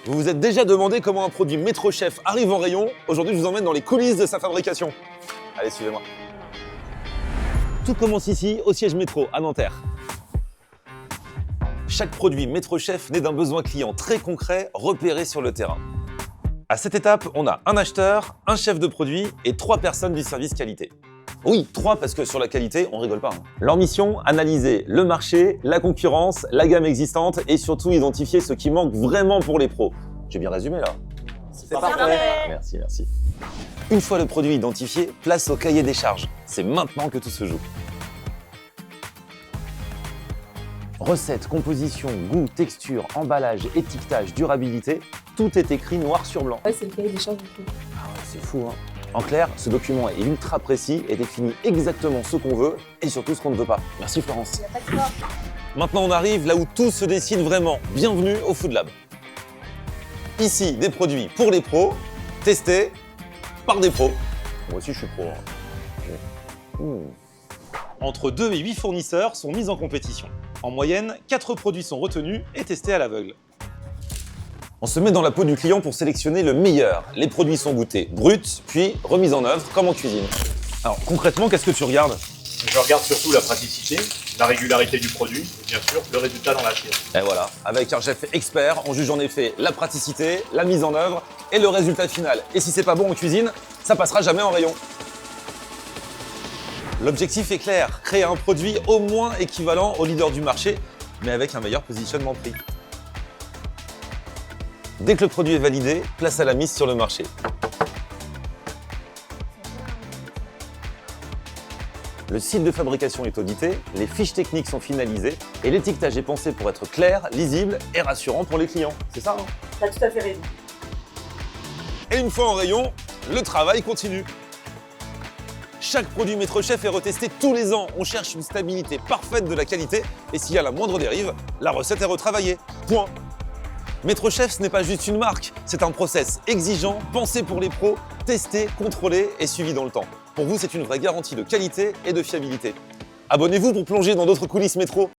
Vous vous êtes déjà demandé comment un produit Métro Chef arrive en rayon? Aujourd'hui, je vous emmène dans les coulisses de sa fabrication. Allez, suivez-moi. Tout commence ici, au siège métro, à Nanterre. Chaque produit Métro Chef naît d'un besoin client très concret, repéré sur le terrain. À cette étape, on a un acheteur, un chef de produit et 3 personnes du service qualité. Oui, 3 parce que sur la qualité, on rigole pas. Leur mission, analyser le marché, la concurrence, la gamme existante et surtout identifier ce qui manque vraiment pour les pros. J'ai bien résumé là? C'est parfait. Merci, merci. Une fois le produit identifié, place au cahier des charges. C'est maintenant que tout se joue. Recettes, composition, goût, texture, emballage, étiquetage, durabilité, tout est écrit noir sur blanc. Ouais, c'est le cahier des charges du coup. Ah ouais, c'est fou, hein. En clair, ce document est ultra précis et définit exactement ce qu'on veut et surtout ce qu'on ne veut pas. Merci Florence. Il n'y a pas de quoi. Maintenant, on arrive là où tout se décide vraiment. Bienvenue au Food Lab. Ici, des produits pour les pros, testés par des pros. Moi aussi, je suis pro. Entre 2 et 8 fournisseurs sont mis en compétition. En moyenne, 4 produits sont retenus et testés à l'aveugle. On se met dans la peau du client pour sélectionner le meilleur. Les produits sont goûtés bruts, puis remis en œuvre, comme en cuisine. Alors concrètement, qu'est-ce que tu regardes? Je regarde surtout la praticité, la régularité du produit et bien sûr le résultat dans l'assiette. Et voilà, avec un chef expert, on juge en effet la praticité, la mise en œuvre et le résultat final. Et si c'est pas bon en cuisine, ça passera jamais en rayon. L'objectif est clair, créer un produit au moins équivalent au leader du marché, mais avec un meilleur positionnement prix. Dès que le produit est validé, place à la mise sur le marché. Le site de fabrication est audité, les fiches techniques sont finalisées et l'étiquetage est pensé pour être clair, lisible et rassurant pour les clients. C'est ça, hein? T'as tout à fait raison. Et une fois en rayon, le travail continue. Chaque produit Métro Chef est retesté tous les ans. On cherche une stabilité parfaite de la qualité et s'il y a la moindre dérive, la recette est retravaillée. Point. Métro Chef, ce n'est pas juste une marque, c'est un process exigeant, pensé pour les pros, testé, contrôlé et suivi dans le temps. Pour vous, c'est une vraie garantie de qualité et de fiabilité. Abonnez-vous pour plonger dans d'autres coulisses métro.